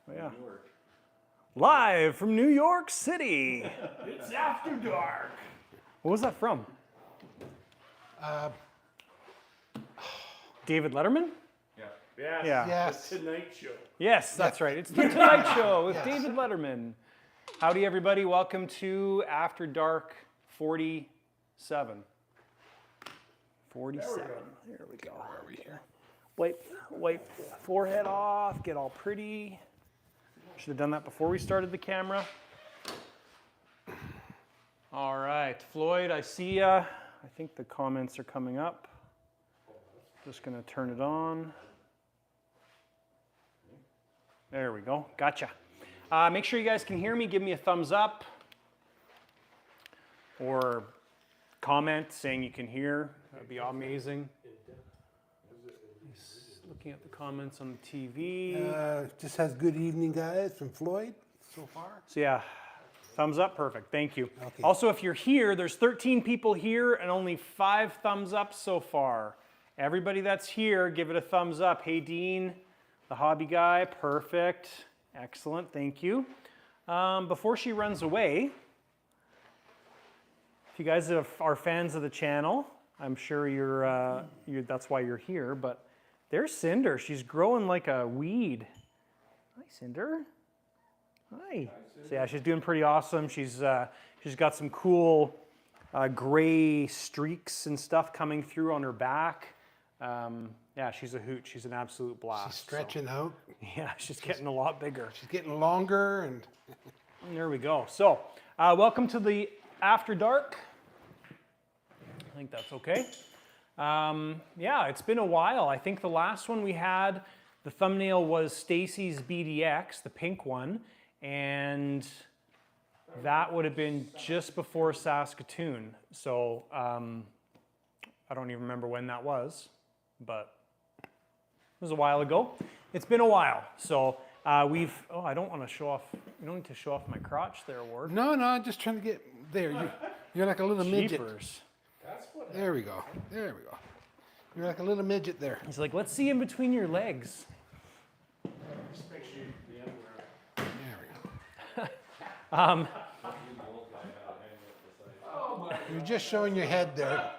Oh, yeah. Live from New York City. It's after dark. What was that from? David Letterman? Yeah. Yes. Yeah. Yes. The Tonight Show. Yes, that's right. It's the Tonight Show with David Letterman. Howdy, everybody. Welcome to After Dark 47. 47. There we go. Where are we here? Wipe forehead off, get all pretty. Should have done that before we started the camera. All right, Floyd, I see ya. I think the comments are coming up. Just gonna turn it on. There we go, gotcha. Make sure you guys can hear me. Give me a thumbs up or comment saying you can hear. That'd be amazing. Looking at the comments on the TV. Just has good evening, guys, from Floyd so far. So yeah, thumbs up, perfect, thank you. Okay. Also, if you're here, there's 13 people here and only 5 thumbs up so far. Everybody that's here, give it a thumbs up. Hey, Dean, the hobby guy, perfect, excellent, thank you. Before she runs away, if you guys are fans of the channel, I'm sure that's why you're here, but there's Cinder. She's growing like a weed. Hi, Cinder. Hi. So yeah, she's doing pretty awesome. She's got some cool gray streaks and stuff coming through on her back. Yeah, she's a hoot. She's an absolute blast. She's stretching out. Yeah, she's getting a lot bigger. She's getting longer, and There we go. So, welcome to the After Dark. I think that's okay. Yeah, it's been a while. I think the last one we had, the thumbnail was Stacy's BDX, the pink one, and that would have been just before Saskatoon. So I don't even remember when that was, but it was a while ago. It's been a while. So I don't want to show off, you don't need to show off my crotch there, Ward. no, I'm just trying to get there. You're like a little midget. Jeepers. There we go. There we go. You're like a little midget there. He's like, let's see in between your legs. Just make sure the underwear. There we go. Oh my. You're just showing your head there.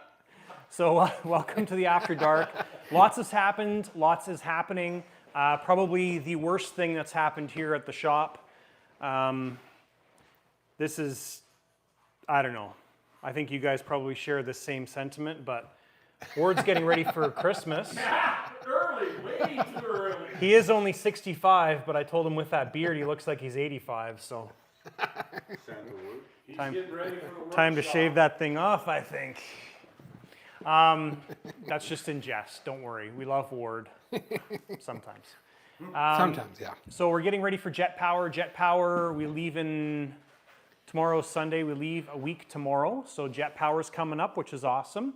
So welcome to the After Dark. Lots has happened, lots is happening. Probably the worst thing that's happened here at the shop. This is, I don't know. I think you guys probably share the same sentiment, but Ward's getting ready for Christmas. Early, way too early. He is only 65, but I told him with that beard, he looks like he's 85, so. He's Time- getting ready for the Time to workshop. shave that thing off, I think. That's just in jest, don't worry. We love Ward, sometimes. Sometimes, yeah. So we're getting ready for Jetpower. Jetpower, we leave in, tomorrow's Sunday, we leave a week tomorrow. So Jetpower's coming up, which is awesome.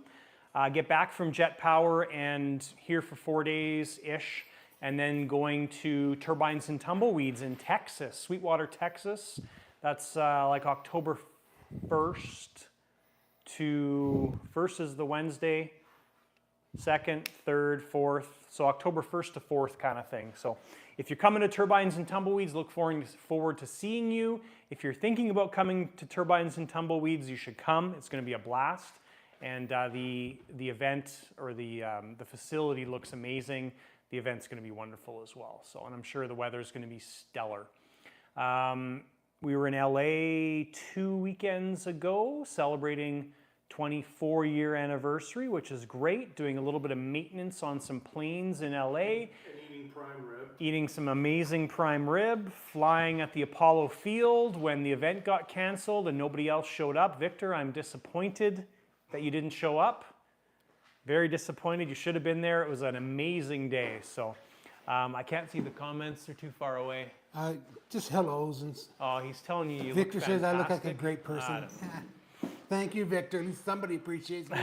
Get back from Jetpower and here for 4 days-ish, and then going to Turbines and Tumbleweeds in Texas, Sweetwater, Texas. That's like October 1st to, 1st is the Wednesday, 2nd, 3rd, 4th, so October 1st to 4th kind of thing. So if you're coming to Turbines and Tumbleweeds, look forward to seeing you. If you're thinking about coming to Turbines and Tumbleweeds, you should come. It's going to be a blast. And the event or the facility looks amazing. The event's going to be wonderful as well. So, and I'm sure the weather's going to be stellar. We were in LA 2 weekends ago celebrating 24-year anniversary, which is great. Doing a little bit of maintenance on some planes in LA. And eating prime rib. Eating some amazing prime rib, flying at the Apollo field when the event got canceled and nobody else showed up. Victor, I'm disappointed that you didn't show up. Very disappointed. You should have been there. It was an amazing day. So I can't see the comments. They're too far away. Just hellos. And Oh, he's telling you Victor look says I look like a fantastic. great person. Thank you, Victor. At least somebody appreciates me.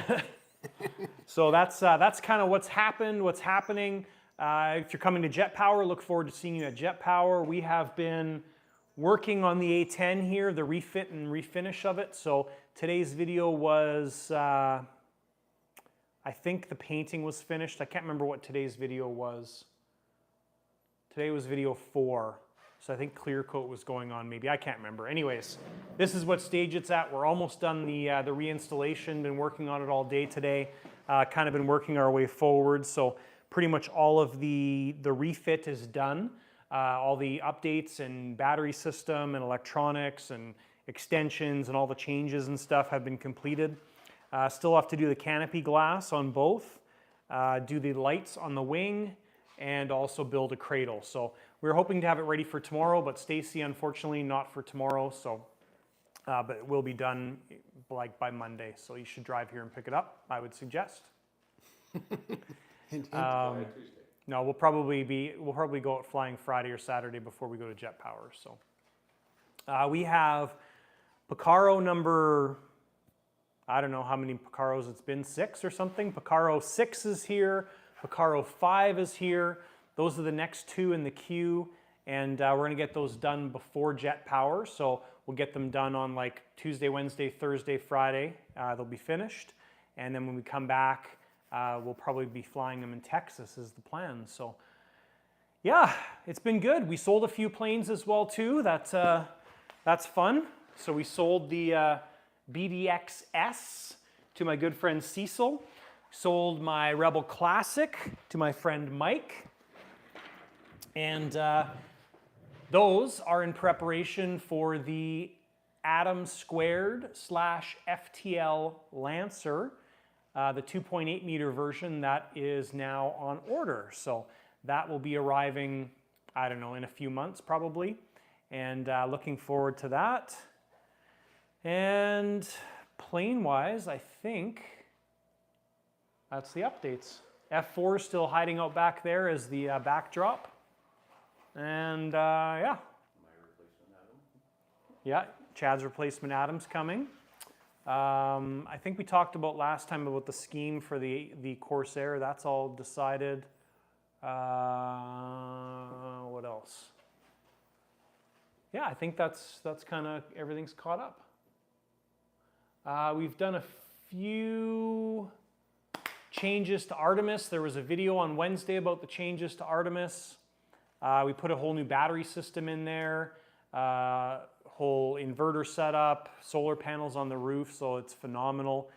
So that's kind of what's happened, what's happening. If you're coming to Jetpower, look forward to seeing you at Jetpower. We have been working on the A10 here, the refit and refinish of it. So today's video was, I think the painting was finished. I can't remember what today's video was. Today was video 4. So I think clear coat was going on maybe, I can't remember. Anyways, this is what stage it's at. We're almost done the reinstallation, been working on it all day today. Kind of been working our way forward. So pretty much all of the refit is done. All the updates and battery system and electronics and extensions and all the changes and stuff have been completed. Still have to do the canopy glass on both, do the lights on the wing, and also build a cradle. So we're hoping to have it ready for tomorrow, but Stacy, unfortunately, not for tomorrow. So, but it will be done like by Monday. So you should drive here and pick it up, I would suggest. No, we'll probably go out flying Friday or Saturday before we go to Jetpower. So we have Picaro number, I don't know how many Picaros it's been, 6 or something. Picaro 6 is here. Picaro 5 is here. Those are the next 2 in the queue, and we're going to get those done before Jetpower. So we'll get them done on like Tuesday, Wednesday, Thursday, Friday. They'll be finished, and then when we come back, we'll probably be flying them in Texas is the plan. So yeah, it's been good. We sold a few planes as well too. That's fun. So we sold the BDXS to my good friend Cecil. Sold my Rebel Classic to my friend Mike. And those are in preparation for the Atom Squared / FTL Lancer, the 2.8 meter version that is now on order. So that will be arriving, I don't know, in a few months probably. And looking forward to that. And plane-wise, I think that's the updates. F4 is still hiding out back there as the backdrop. And yeah. Yeah, Chad's replacement Atom's coming. I think we talked about last time about the scheme for the Corsair. That's all decided. What else? Yeah, I think that's kind of everything's caught up. We've done a few changes to Artemis. There was a video on Wednesday about the changes to Artemis. We put a whole new battery system in there, whole inverter setup, solar panels on the roof, so it's phenomenal.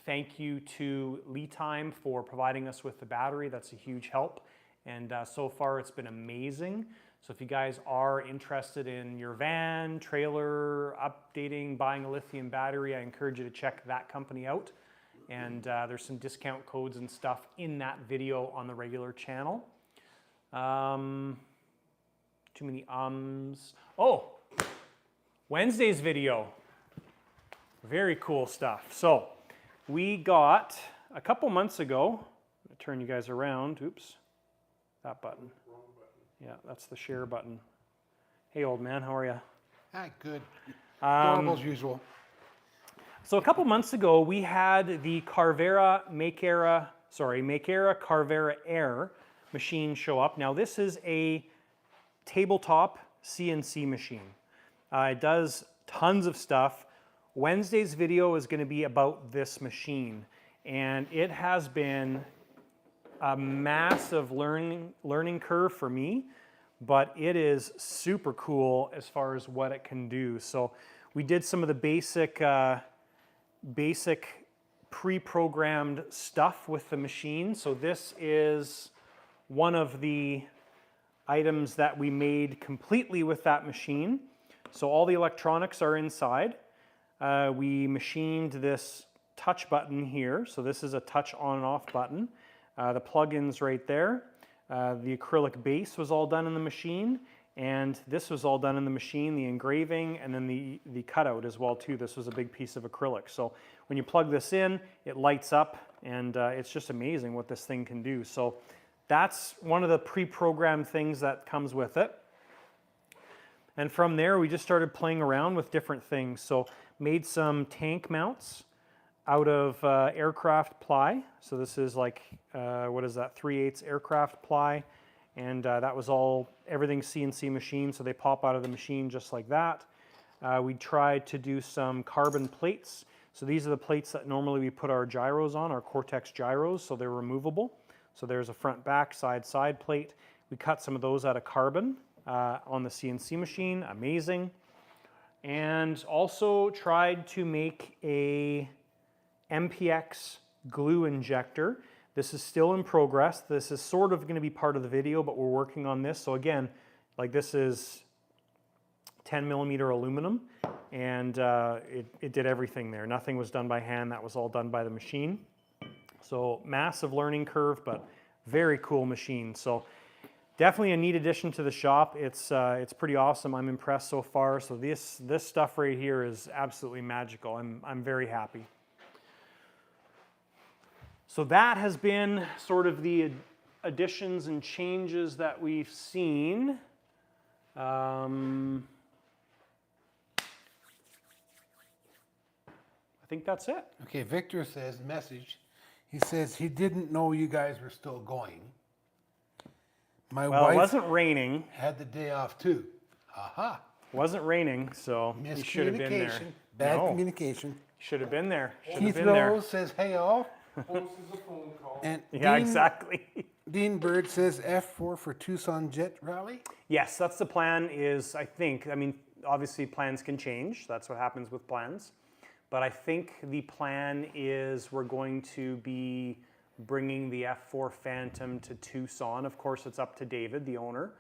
Thank you to Lead Time for providing us with the battery. That's a huge help. And so far it's been amazing. So if you guys are interested in your van, trailer, updating, buying a lithium battery, I encourage you to check that company out. And there's some discount codes and stuff in that video on the regular channel. Too many ums. Oh, Wednesday's video. Very cool stuff. So we got a couple months ago, I'm gonna turn you guys around. Oops, that button. Yeah, that's the share button. Hey, old man, how are you? Ah, good. Normal as usual. So a couple months ago, we had the Makeira Carvera Air machine show up. Now this is a tabletop CNC machine. It does tons of stuff. Wednesday's video is going to be about this machine, and it has been a massive learning curve for me, but it is super cool as far as what it can do. So we did some of the basic pre-programmed stuff with the machine. So this is one of the items that we made completely with that machine. So all the electronics are inside. We machined this touch button here. So this is a touch on and off button. The plug-ins right there. The acrylic base was all done in the machine, and this was all done in the machine, the engraving, and then the cutout as well too. This was a big piece of acrylic. So when you plug this in, it lights up, and it's just amazing what this thing can do. So that's one of the pre-programmed things that comes with it. And from there, we just started playing around with different things. So made some tank mounts out of aircraft ply. So this is like, what is that, 3/8 aircraft ply. And that was everything CNC machine, so they pop out of the machine just like that. We tried to do some carbon plates. So these are the plates that normally we put our gyros on, our Cortex gyros, so they're removable. So there's a front, back, side plate. We cut some of those out of carbon, on the CNC machine, amazing. And also tried to make a MPX glue injector. This is still in progress. This is sort of going to be part of the video, but we're working on this. So again, like this is 10 millimeter aluminum, and it did everything there. Nothing was done by hand. That was all done by the machine. So massive learning curve, but very cool machine. So definitely a neat addition to the shop. It's pretty awesome. I'm impressed so far. So this stuff right here is absolutely magical. I'm very happy. So that has been sort of the additions and changes that we've seen. I think that's it. Okay, Victor says, message. He says he didn't know you guys were still going. My Well, it wife wasn't raining. had the day off too. Aha. It wasn't raining, so you should have been there. Miscommunication. Bad No. communication. Should have been there. Should have Keith been there. Rose says, hey all. Post is a phone call. And Yeah, Dean, exactly. Dean Bird says F4 for Tucson Jet Rally. Yes, that's the plan is, I mean, obviously plans can change. That's what happens with plans. But I think the plan is we're going to be bringing the F4 Phantom to Tucson. Of course, it's up to David, the owner.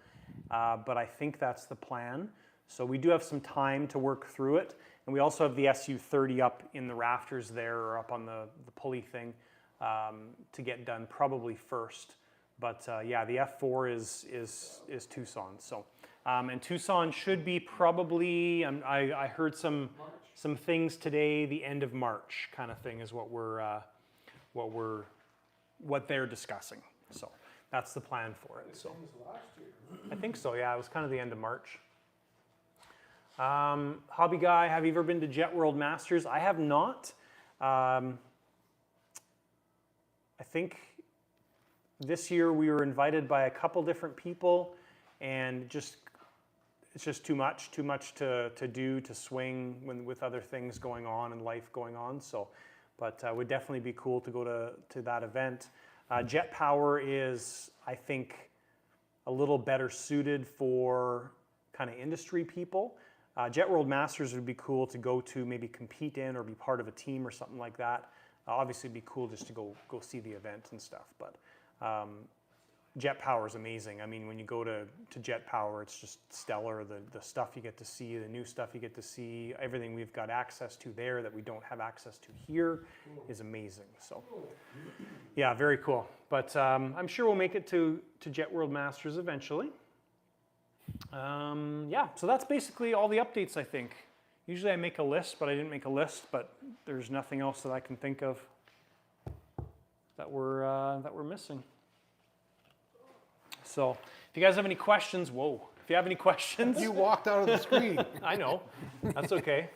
But I think that's the plan. So we do have some time to work through it. And we also have the SU-30 up in the rafters there, or up on the pulley thing, to get done probably first. But yeah, the F4 is Tucson. So, and Tucson should be probably, I heard some things today, the end of March kind of thing is what they're discussing. So that's the plan for it. So I think so. Yeah, it was kind of the end of March. Hobby guy, have you ever been to Jet World Masters? I have not. I think this year we were invited by a couple different people, and it's just too much to do, to swing with other things going on and life going on. So, but it would definitely be cool to go to that event. Jetpower is, I think, a little better suited for kind of industry people. Jet World Masters would be cool to go to, maybe compete in or be part of a team or something like that. Obviously, it'd be cool just to go see the event and stuff. But Jetpower is amazing. I mean, when you go to Jetpower, it's just stellar. The stuff you get to see, the new stuff you get to see, everything we've got access to there that we don't have access to here is amazing. So, yeah, very cool. But I'm sure we'll make it to Jet World Masters eventually. Yeah, so that's basically all the updates, I think. Usually I make a list, but I didn't make a list. But there's nothing else that I can think of that we're missing. So, if you guys have any questions, if you have any questions, You walked out of the screen. I know, that's okay.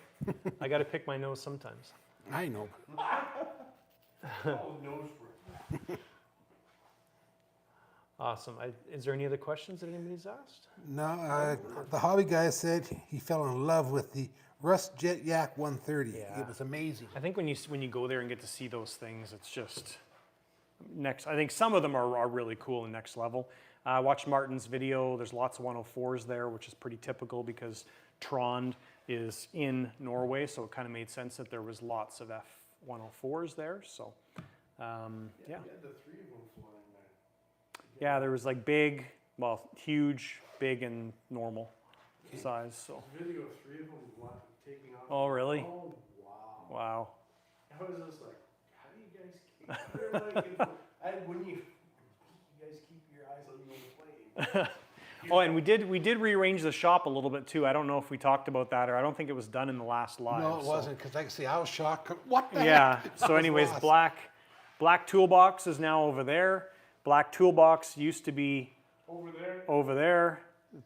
I got to pick my nose sometimes. I know. Oh, nose ring. Awesome. Is there any other questions that anybody's asked? No, the hobby guy said he fell in love with the Rust Jet Yak 130. Yeah. It was amazing. I think when you go there and get to see those things, it's just next. I think some of them are really cool and next level. Watch Martin's video. There's lots of 104s there, which is pretty typical because Trond is in Norway, so it kind of made sense that there was lots of F104s there. So, yeah. You had the three of them flying there. Yeah, there was like big, huge, big, and normal size. So. Video of three of them taking off. Oh, really? Oh, wow. Wow. I was just like, how do you guys keep? They're like, when you guys keep your eyes on the plane. Oh, and we did rearrange the shop a little bit too. I don't know if we talked about that, or I don't think it was done in the last live. No, it so. wasn't, because like I say, I was shocked. What the Yeah. heck? So, I was anyways, lost. black toolbox is now over there. Black toolbox used to be Over there. over there.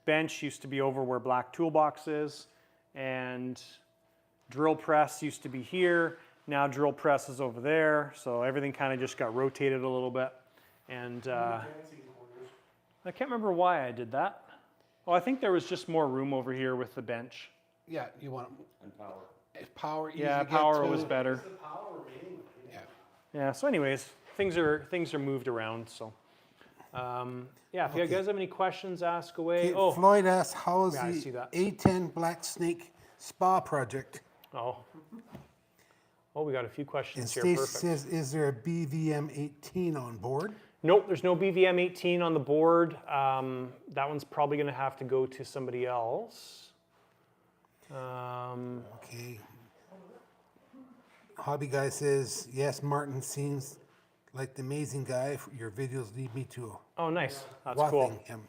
Bench used to be over where black toolbox is, and drill press used to be here. Now drill press is over there. So everything kind of just got rotated a little bit. And Dancing quarters. I can't remember why I did that. Oh, I think there was just more room over here with the bench. Yeah, you want And power. power. Easy Yeah, to get power to. was better. It's the power mainly. Yeah. Yeah. So, anyways, things are moved around. So, Yeah, if you Okay. guys have any questions, ask away. Okay, Oh, Floyd asks, how is Yeah, I see the that. A10 Black Snake Spa project? oh. Oh, we got a few And questions here, Stacy perfect. says, is there a BVM 18 on board? Nope, there's no BVM 18 on the board. That one's probably gonna have to go to somebody else. Okay. Hobby Guy says, yes, Martin seems like the amazing guy. Your videos lead me to Oh, nice, that's watching cool. him.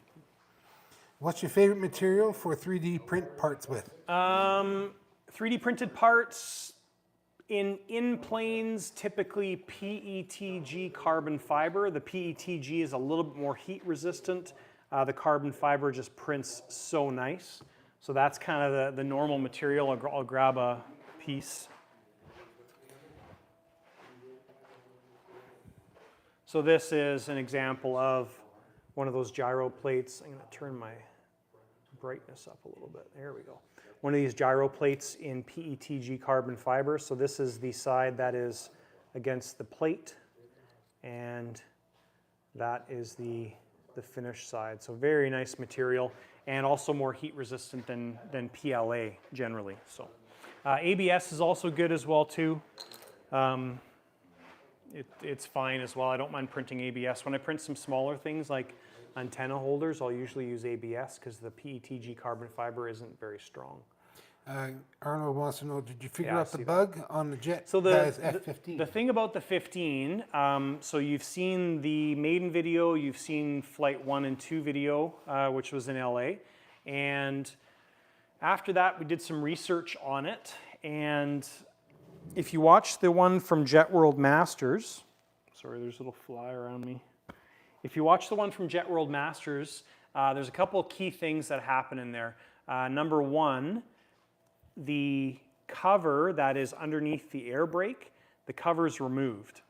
What's your favorite material for 3D print parts with? 3D printed parts in planes, typically PETG carbon fiber. The PETG is a little bit more heat resistant. The carbon fiber just prints so nice. So that's kind of the normal material. I'll grab a piece. So this is an example of one of those gyro plates. I'm going to turn my brightness up a little bit. There we go. One of these gyro plates in PETG carbon fiber. So this is the side that is against the plate, and that is the finished side. So very nice material, and also more heat resistant than PLA generally. So ABS is also good as well too. It's fine as well. I don't mind printing ABS. When I print some smaller things like antenna holders, I'll usually use ABS because the PETG carbon fiber isn't very strong. Arnold wants to know, did you figure Yeah, I out the see that. bug on the Jet So Guy's F-15? the thing about the 15, so you've seen the maiden video, you've seen flight 1 and 2 video, which was in LA. And after that, we did some research on it. And if you watch the one from Jet World Masters, sorry, there's a little fly around me. If you watch the one from Jet World Masters, there's a couple of key things that happen in there. Number one, the cover that is underneath the air brake, the cover is removed.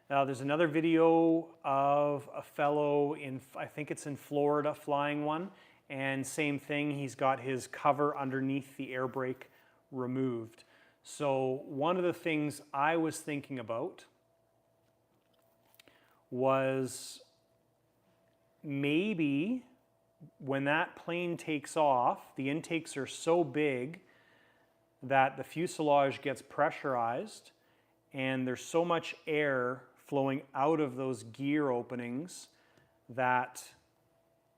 Now there's another video of a fellow in, I think it's in Florida, flying one, and same thing, he's got his cover underneath the air brake removed. So one of the things I was thinking about was maybe when that plane takes off, the intakes are so big that the fuselage gets pressurized and there's so much air flowing out of those gear openings that,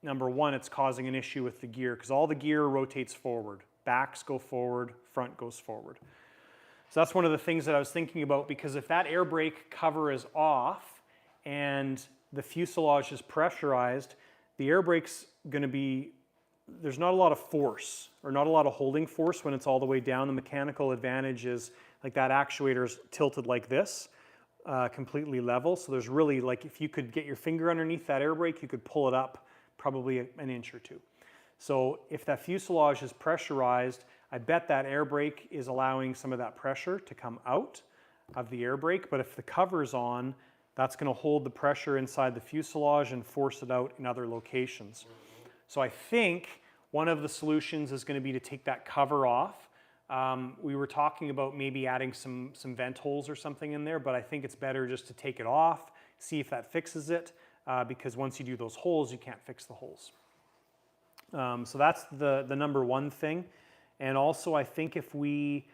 number one, it's causing an issue with the gear because all the gear rotates forward. Backs go forward, front goes forward. So that's one of the things that I was thinking about, because if that air brake cover is off and the fuselage is pressurized, the air brake's going to be, there's not a lot of force or not a lot of holding force when it's all the way down. The mechanical advantage is like that actuator's tilted like this, completely level. So there's really, like, if you could get your finger underneath that air brake, you could pull it up probably an inch or two. So if that fuselage is pressurized, I bet that air brake is allowing some of that pressure to come out of the air brake. But if the cover's on, that's going to hold the pressure inside the fuselage and force it out in other locations. So I think one of the solutions is going to be to take that cover off. We were talking about maybe adding some vent holes or something in there, but I think it's better just to take it off, see if that fixes it, because once you do those holes, you can't fix the holes. So that's the number one thing. And also, I think if we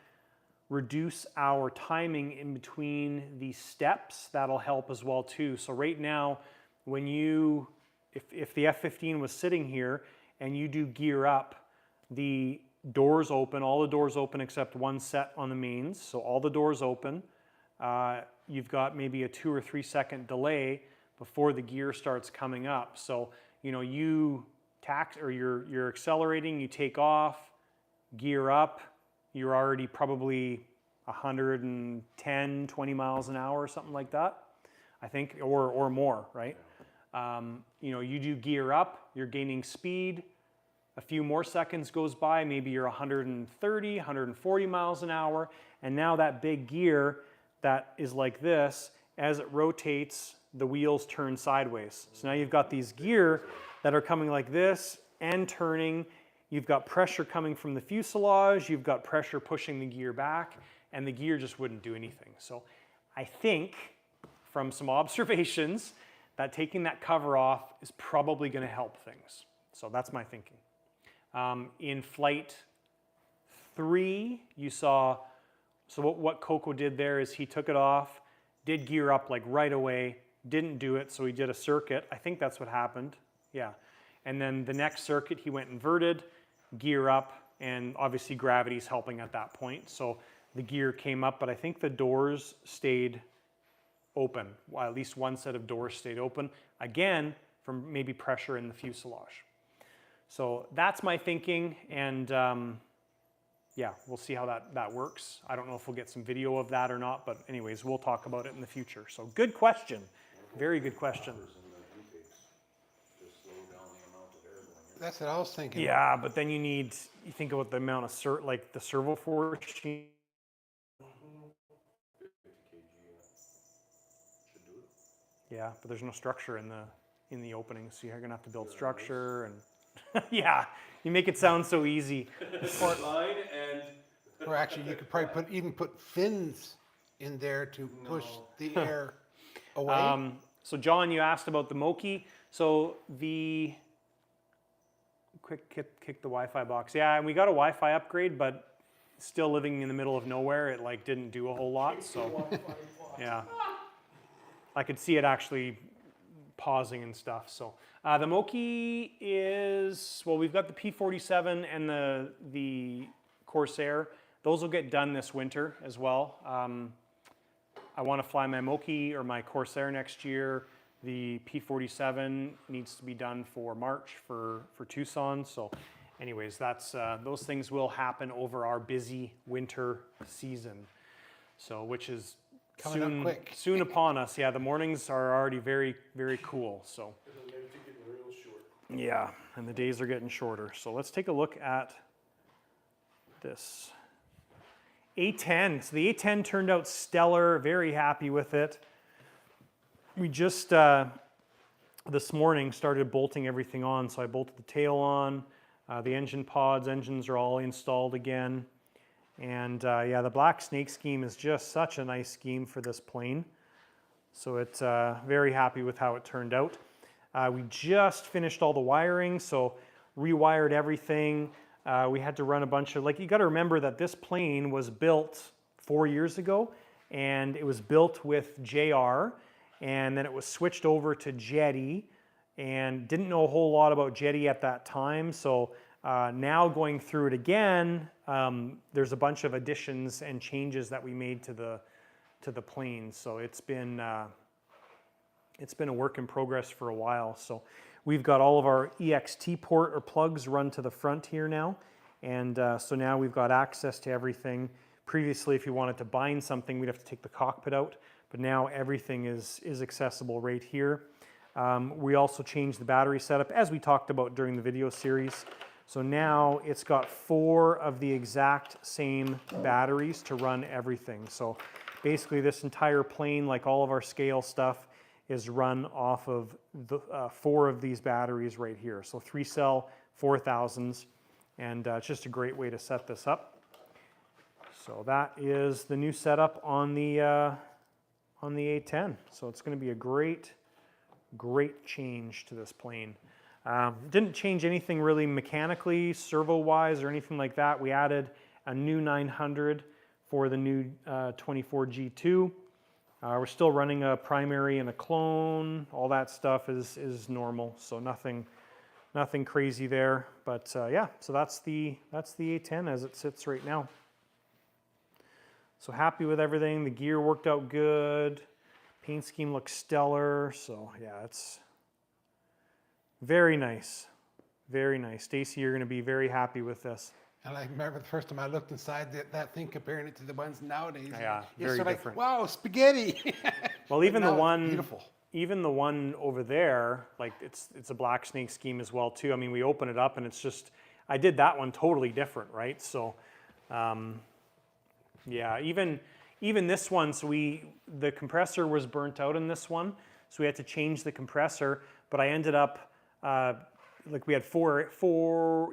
reduce our timing in between these steps, that'll help as well too. So right now, when you, if the F-15 was sitting here and you do gear up, the doors open, all the doors open except one set on the mains. So all the doors open. You've got maybe a 2 or 3 second delay before the gear starts coming up. So, you know, you're accelerating, you take off, gear up, you're already probably 110, 20 miles an hour or something like that, I think, or more, right? You know, you do gear up, you're gaining speed, a few more seconds goes by, maybe you're 130, 140 miles an hour, and now that big gear that is like this, as it rotates, the wheels turn sideways. So now you've got these gear that are coming like this and turning. You've got pressure coming from the fuselage, you've got pressure pushing the gear back, and the gear just wouldn't do anything. So I think from some observations that taking that cover off is probably going to help things. So that's my thinking. In flight 3, you saw, so what Coco did there is he took it off, did gear up like right away, didn't do it, so he did a circuit. I think that's what happened, yeah. And then the next circuit, he went inverted, gear up, and obviously gravity's helping at that point. So the gear came up, but I think the doors stayed open. Well, at least one set of doors stayed open. Again, from maybe pressure in the fuselage. So that's my thinking, and yeah, we'll see how that works. I don't know if we'll get some video of that or not, but anyways, we'll talk about it in the future. So good question, very good question. That's what I was thinking. Yeah, but then you think about the amount of like the servo force. Yeah, but there's no structure in the opening, so you're gonna have to build structure and yeah, you make it sound so easy. Or actually, you could probably even put fins in there to push the air away. So John, you asked about the Moki. So quick kick the Wi-Fi box. Yeah, and we got a Wi-Fi upgrade, but still living in the middle of nowhere, it like didn't do a whole lot. So yeah, I could see it actually pausing and stuff. So the Moki is, well, we've got the P47 and the Corsair. Those will get done this winter as well. I want to fly my Moki or my Corsair next year. The P47 needs to be done for March for Tucson. So anyways, that's those things will happen over our busy winter season. So which is Coming up quick. soon upon us. Yeah, the mornings are already very, very cool. So yeah, and the days are getting shorter. So let's take a look at this. A10. So the A10 turned out stellar. Very happy with it. We just this morning started bolting everything on. So I bolted the tail on, the engines are all installed again. And yeah, the black snake scheme is just such a nice scheme for this plane. So it's very happy with how it turned out. We just finished all the wiring, so rewired everything. We had to run a bunch of, like, you got to remember that this plane was built 4 years ago, and it was built with JR, and then it was switched over to Jetty, and didn't know a whole lot about Jetty at that time. So now going through it again, there's a bunch of additions and changes that we made to the plane. So it's been a work in progress for a while. So we've got all of our EXT port or plugs run to the front here now. And so now we've got access to everything. Previously, if you wanted to bind something, we'd have to take the cockpit out. But now everything is accessible right here. We also changed the battery setup, as we talked about during the video series. So now it's got 4 of the exact same batteries to run everything. So basically this entire plane, like all of our scale stuff, is run off of the 4 of these batteries right here. So 3-cell 4000s, and it's just a great way to set this up. So that is the new setup on the A10. So it's going to be a great change to this plane. Didn't change anything really mechanically, servo-wise, or anything like that. We added a new 900 for the new 24 G2. We're still running a primary and a clone. All that stuff is normal, so nothing crazy there. But yeah, so that's the A10 as it sits right now. So happy with everything. The gear worked out good. Paint scheme looks stellar. So yeah, it's very nice. Very nice. Stacy, you're going to be very happy with this. And I remember the first time I looked inside that thing, comparing it to the ones nowadays. Yeah, it's very sort of different. like, wow, spaghetti. Well, even the now it's one, beautiful. even the one over there, like it's a black snake scheme as well too. I mean, we open it up and it's just, I did that one totally different, right? So, yeah, even this one. So the compressor was burnt out in this one, so we had to change the compressor. But I ended up like we had four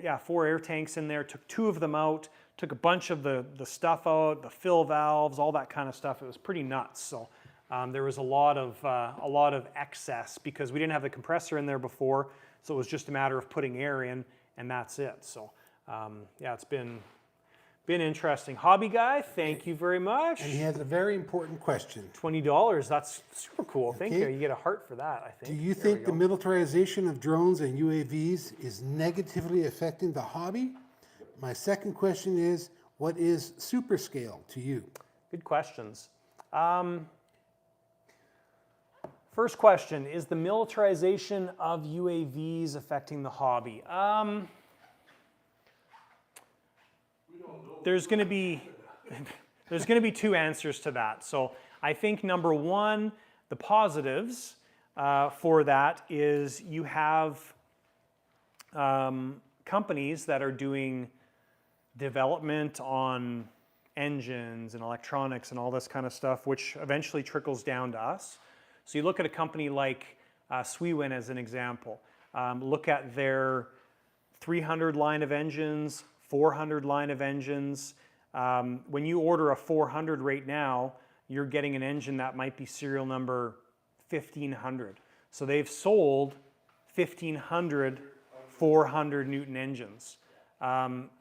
air tanks in there. Took 2 of them out. Took a bunch of the stuff out, the fill valves, all that kind of stuff. It was pretty nuts. So There was a lot of excess because we didn't have the compressor in there before, so it was just a matter of putting air in, and that's it. So yeah, it's been interesting. Hobby guy, thank you very much. And he has a very important question. $20, that's super cool. Thank you. Okay. You get a heart for that, I think. Do you There we think the go. militarization of drones and UAVs is negatively affecting the hobby? My second question is, what is super scale to you? Good questions. First question, is the militarization of UAVs affecting the hobby? There's going to be two answers to that. So I think number one, the positives for that is you have companies that are doing development on engines and electronics and all this kind of stuff, which eventually trickles down to us. So you look at a company like Swewin as an example. Look at their 300 line of engines, 400 line of engines. When you order a 400 right now, you're getting an engine that might be serial number 1500. So they've sold 1500 400 Newton engines.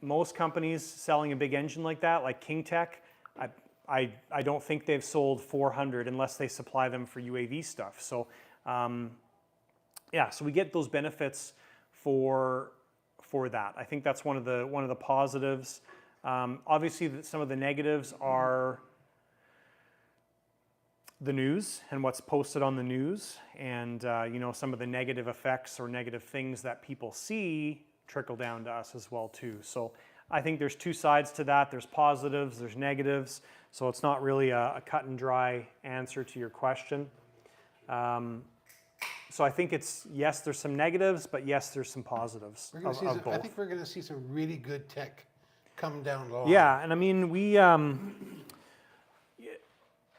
Most companies selling a big engine like that, like King Tech, I don't think they've sold 400 unless they supply them for UAV stuff. So yeah, so we get those benefits for that. I think that's one of the positives. Obviously, some of the negatives are the news and what's posted on the news, and you know, some of the negative effects or negative things that people see trickle down to us as well too. So I think there's two sides to that. There's positives, there's negatives. So it's not really a cut and dry answer to your question. So I think it's, yes, there's some negatives, but yes, there's some positives of both. I think we're going to see some really good tech come down the line. Yeah, and I mean,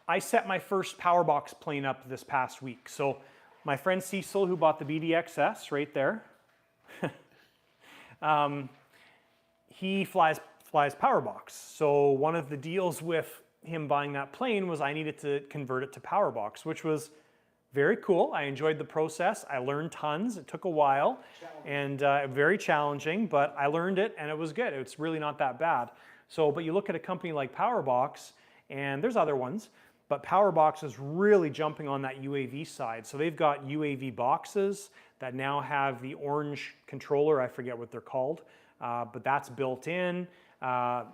I set my first Powerbox plane up this past week. So my friend Cecil, who bought the BDXS right there, he flies Powerbox. So one of the deals with him buying that plane was I needed to convert it to Powerbox, which was very cool. I enjoyed the process. I learned tons. It took a while and very challenging, but I learned it and it was good. It's really not that bad. So, but you look at a company like Powerbox, and there's other ones, but Powerbox is really jumping on that UAV side. So they've got UAV boxes that now have the orange controller. I forget what they're called, but that's built in.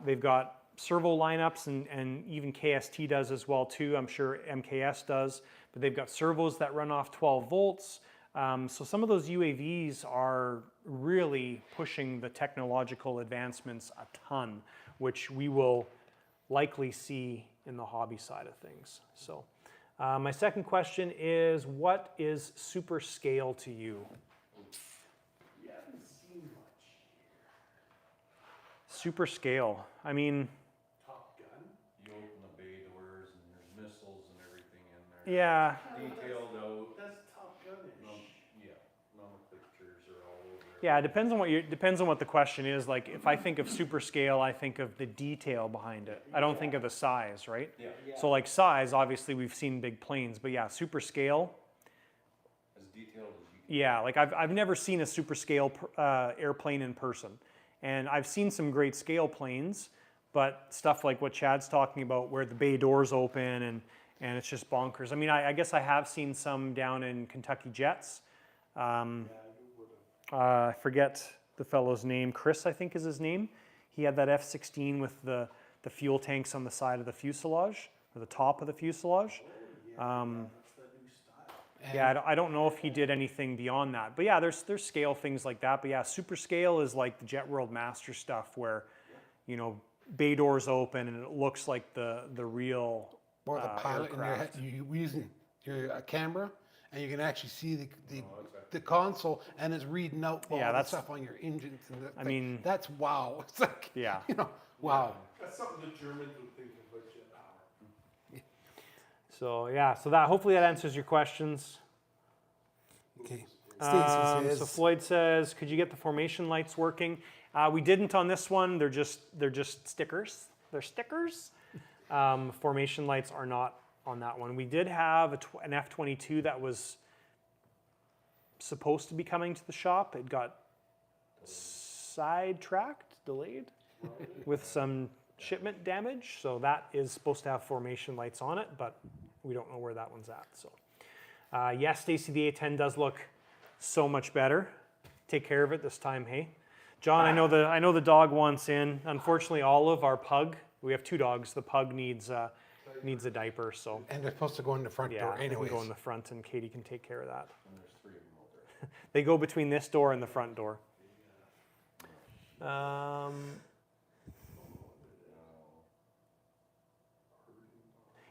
They've got servo lineups, and even KST does as well too. I'm sure MKS does, but they've got servos that run off 12 volts. So some of those UAVs are really pushing the technological advancements a ton, which we will likely see in the hobby side of things. So my second question is, what is super scale to you? You haven't seen much here. Super scale, I mean, Top Gun? You open the bay doors and there's missiles and everything in there. yeah, Detailed out. That's Top Gun-ish. Yeah, nomenclatures are all over. yeah, it depends on what the question is. Like if I think of super scale, I think of the detail behind it. I don't think of the size, right? Yeah, So like size, obviously we've seen big planes, but yeah, super scale, as detailed as you can. yeah, like I've never seen a super scale airplane in person. And I've seen some great scale planes, but stuff like what Chad's talking about where the bay doors open and it's just bonkers. I mean, I guess I have seen some down in Kentucky Jets. I forget the fellow's name. Chris, I think is his name. He had that F-16 with the fuel tanks on the side of the fuselage, or the top of the fuselage. That's the new style. Yeah, I don't know if he did anything beyond that. But yeah, there's scale things like that. But yeah, super scale is like the Jet World Master stuff where, you know, bay doors open and it looks like the real Or the pilot, aircraft. and you're using your camera, and you can actually see the console, and it's reading out all Yeah, the that's- stuff on your engines. And I mean- that's wow. It's like, Yeah. you know, wow. That's something the Germans would think of like Jetpower. So yeah, so that hopefully that answers your questions. Okay. Stacy says, So Floyd says, could you get the formation lights working? We didn't on this one. They're just stickers. They're stickers. Formation lights are not on that one. We did have an F-22 that was supposed to be coming to the shop. It got sidetracked, delayed with some shipment damage. So that is supposed to have formation lights on it, but we don't know where that one's at. So yes, Stacy, the A10 does look so much better. Take care of it this time, hey? John, I know the dog wants in. Unfortunately, Olive, our pug, we have 2 dogs. The pug needs a diaper, so And they're supposed to go in the front yeah, door they can anyways. go in the front, and Katie can take care of that. And there's 3 of them out there. They go between this door and the front door.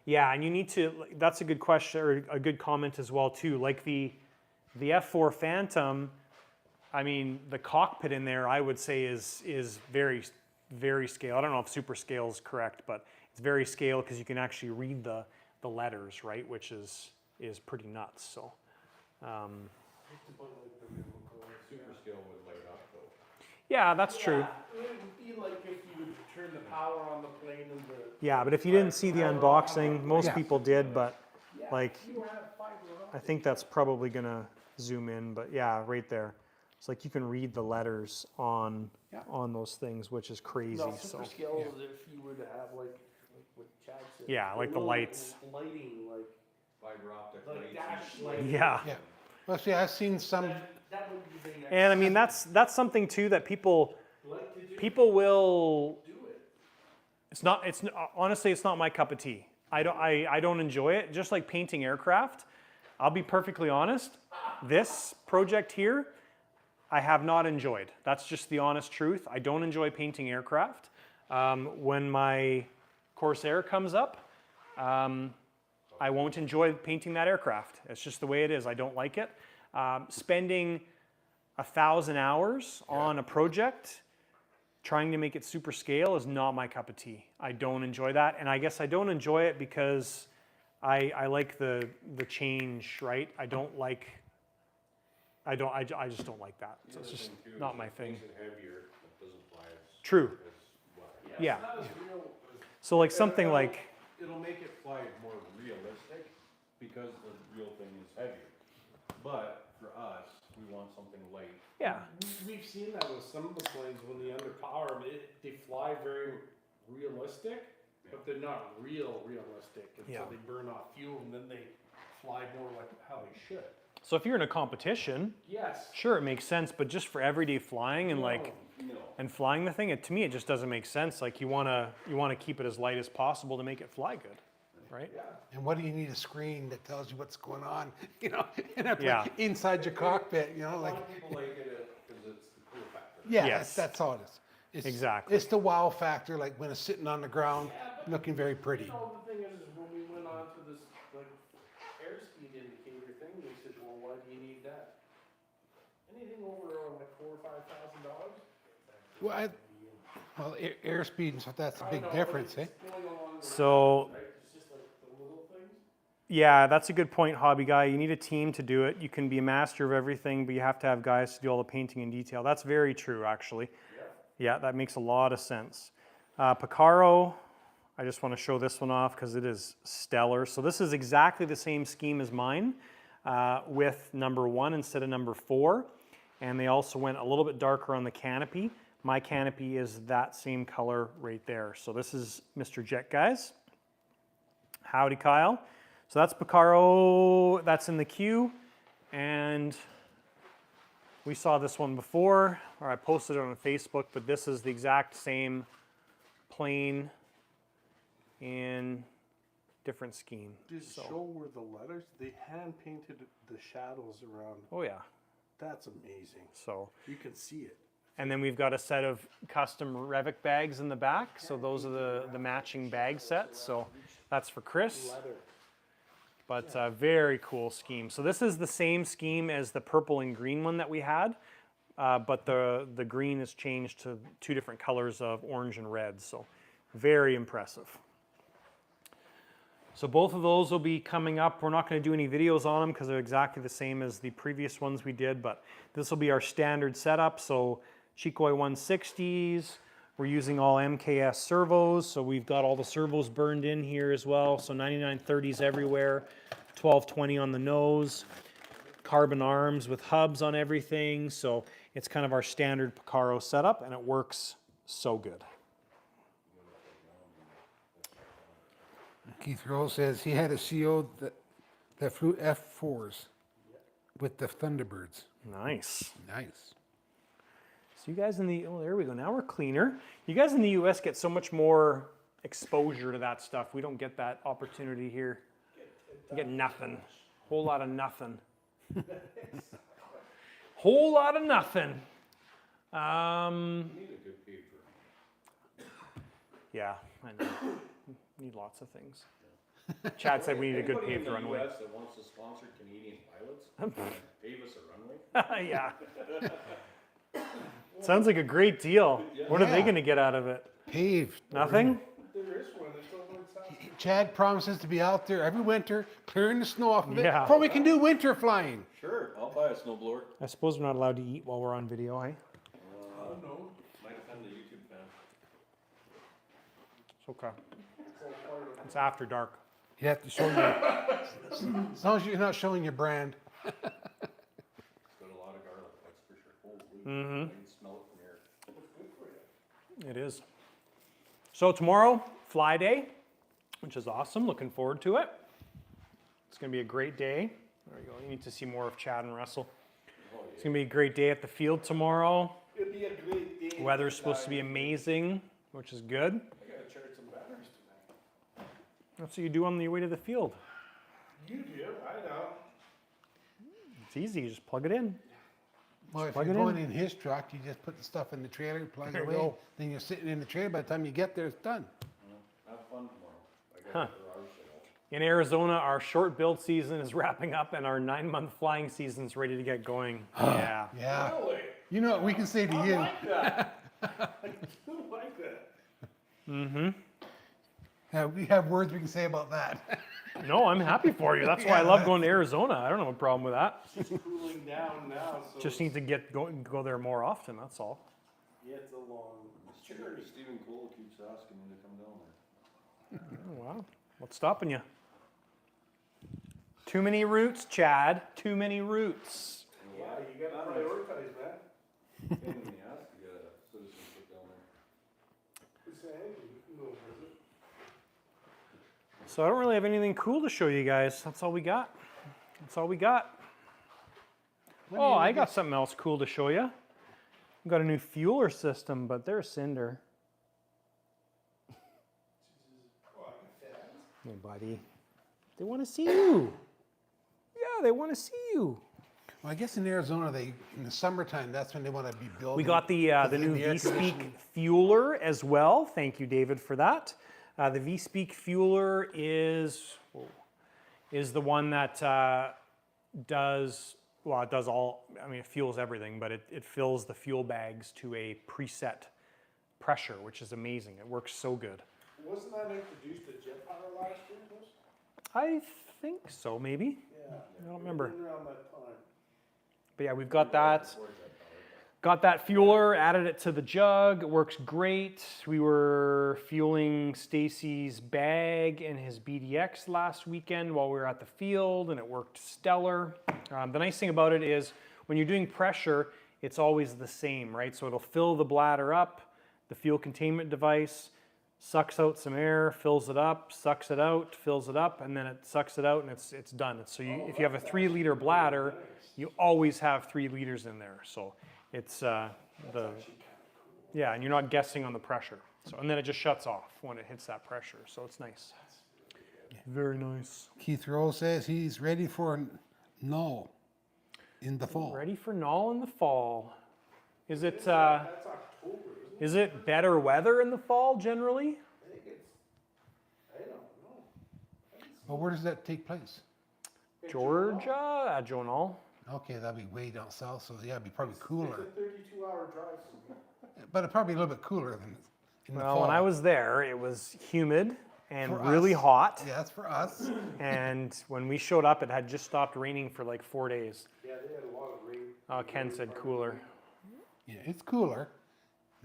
Yeah, and you need to. That's a good question, or a good comment as well too. Like the F4 Phantom, I mean, the cockpit in there, I would say is very, very scale. I don't know if super scale is correct, but it's very scale because you can actually read the letters, right? Which is pretty nuts. So. Super scale would light up though. Yeah, that's true. Yeah, it would be like if you would turn the power on the plane and the. Yeah, but if you didn't see the unboxing, most Yeah. people did, but Yeah, like, you have fiber I think that's probably gonna zoom in, but yeah, right there. It's like you can read the letters on Yeah. those things, which is crazy. No, So super scale is if you were to have like what Chad said. Yeah, like the little lights. Lighting, like Fiber optic Like lights. dash and- light. yeah, Yeah. Well, see, I've seen some, that would be the next. and I mean that's something too that people Like to do will. do it. It's honestly it's not my cup of tea. I don't enjoy it. Just like painting aircraft, I'll be perfectly honest. This project here, I have not enjoyed. That's just the honest truth. I don't enjoy painting aircraft. When my Corsair comes up, I won't enjoy painting that aircraft. It's just the way it is. I don't like it. Spending 1,000 hours on a project trying to make it super scale is not my cup of tea. I don't enjoy that, and I guess I don't enjoy it because I like the change, right? I just don't like that. So it's just not my thing. Makes it heavier, it doesn't fly as. True. as well. Yeah. It's not as real as So like something like It'll make it fly more realistic because the real thing is heavier. But for us, we want something light. yeah, We've seen that with some of the planes when they underpower them, they fly very realistic, but they're not realistic. And Yeah. so they burn off fuel and then they fly more like how they should. so if you're in a competition, Yes. sure it makes sense, but just for everyday flying and like No. and flying the thing, to me it just doesn't make sense. Like you wanna keep it as light as possible to make it fly good, right? Yeah. and what do you need a screen that tells you what's going on, in a Yeah. inside your cockpit, A like, lot of people like it because it's the cool factor. yeah, Yes. that's all it is. It's, Exactly. It's the wow factor, like when it's sitting on the ground, looking very pretty. You know, the thing is when we went on to this like airspeed indicator thing, they said, well, why do you need that? Anything over like $4,000 or $5,000? Well, airspeed and stuff, that's a big difference, eh? Going along the So right? It's just like the little things. yeah, that's a good point, hobby guy. You need a team to do it. You can be a master of everything, but you have to have guys to do all the painting and detail. That's very true, actually. Yeah, that makes a lot of sense. Picaro, I just want to show this one off because it is stellar. So this is exactly the same scheme as mine with number 1 instead of number 4. And they also went a little bit darker on the canopy. My canopy is that same color right there. So this is Mr. Jet, guys. Howdy, Kyle. So that's Picaro, that's in the queue. And we saw this one before, or I posted it on Facebook, but this is the exact same plane in different scheme. Did it So- show where the letters? They hand painted the shadows around. Oh yeah, That's amazing. so. You can see it. And then we've got a set of custom Revic bags in the back. So those are the matching bag sets. So that's for Chris. Leather. But very cool scheme. So this is the same scheme as the purple and green one that we had, but the green is changed to 2 different colors of orange and red. So very impressive. So both of those will be coming up. We're not going to do any videos on them because they're exactly the same as the previous ones we did, but this will be our standard setup. So Chikoi 160s, We're using all MKS servos, so we've got all the servos burned in here as well. So 9930s everywhere, 1220 on the nose, carbon arms with hubs on everything. So it's kind of our standard Picaro setup, and it works so good. Keith Rose says he had a CO that flew F4s with the Thunderbirds. Nice. Nice. So you guys in the, oh, there we go. Now we're cleaner. You guys in the US get so much more exposure to that stuff. We don't get that opportunity here. You get nothing. Whole lot of nothing. Whole lot of nothing. You need a good paper. Yeah, I know. Need lots of things. Chad said we need a good paved runway. Anybody in the US that wants to sponsor Canadian pilots, pave us a runway. Yeah. Sounds like a great deal. What are they Yeah. going to get out of it? Paved. Nothing? There is one, it's over in South. Chad promises to be out there every winter clearing the snow off of it Yeah. before we can do winter flying. Sure, I'll buy a snowblower. I suppose we're not allowed to eat while we're on video, eh? I don't know. Might offend the YouTube fan. It's okay. It's all part of It's after dark. You have to show your, as long as you're not showing your brand. It's got a lot of garlic, that's for sure. Holy, I can smell it from here. It is. So tomorrow, fly day, which is awesome. Looking forward to it. It's going to be a great day. There you go. You need to see more of Chad and Russell. It's going to be a great day at the field tomorrow. It'd be a great day. Weather's supposed to be amazing, which is good. I gotta charge some batteries tonight. That's what you do on your way to the field. You do, I know. It's easy. You just plug it in. Well, if plug you're it in. going in his truck, you just put the stuff in the trailer, plug it There you away. go. Then you're sitting in the trailer. By the time you get there, it's done. Have fun tomorrow. I got Huh. the garage sale. In Arizona, our short build season is wrapping up and our 9-month flying season's ready to get going. Yeah. Yeah. Really? You know what we can say to I you? like that. I do like that. We have words we can say about that. No, I'm happy for you. That's why I love going to Arizona. I don't have a problem with that. It's cooling down now, so. Just need to go there more often, that's all. Yeah, it's a long journey. Stephen Cole keeps asking me to come down there. Oh, wow. What's stopping you? Too many routes, Chad. Too many routes. Yeah, you gotta prioritize, man. Pain in the ass to get a citizenship down there. Who's saying, you can go visit. So I don't really have anything cool to show you guys. That's all we got. That's all we got. Oh, I got something else cool to show you. We've got a new fueler system, but there's Cinder. Hey, buddy. They want to see you. Yeah, they want to see you. Well, I guess in Arizona, in the summertime, that's when they want to be building. We got the new the air V-Speak conditioning. fueler as well. Thank you, David, for that. The V-Speak fueler is the one that does, well, it does all, I mean, it fuels everything, but it fills the fuel bags to a preset pressure, which is amazing. It works so good. Wasn't that introduced at Jetpower last year, Bruce? I think so, maybe. Yeah. I don't remember. Been around that time. But yeah, we've got that. Got that fueler, added it to the jug. It works great. We were fueling Stacy's bag and his BDX last weekend while we were at the field, and it worked stellar. The nice thing about it is when you're doing pressure, it's always the same, right? So it'll fill the bladder up, the fuel containment device, sucks out some air, fills it up, sucks it out, fills it up, and then it sucks it out, and it's done. So if you have a 3-liter bladder, you always have 3 liters in there. So it's yeah, and you're not guessing on the pressure. So and then it just shuts off when it hits that pressure. So it's nice. Very nice. Keith Rose says he's ready for null in the fall. Ready for null in the fall. Is it That's October, isn't it? is it better weather in the fall generally? I think it's, I don't know. Well, where does that take place? Georgia, at Jonal. Okay, that'd be way down south, so yeah, it'd be probably It's cooler. a 32-hour drive from here. But it'd probably be a little bit cooler than in the fall. Well, when I was there, it was humid and For really us. hot. Yeah, that's for us. And when we showed up, it had just stopped raining for like 4 days. Yeah, they had a lot of rain. Ken said cooler. Yeah, it's cooler.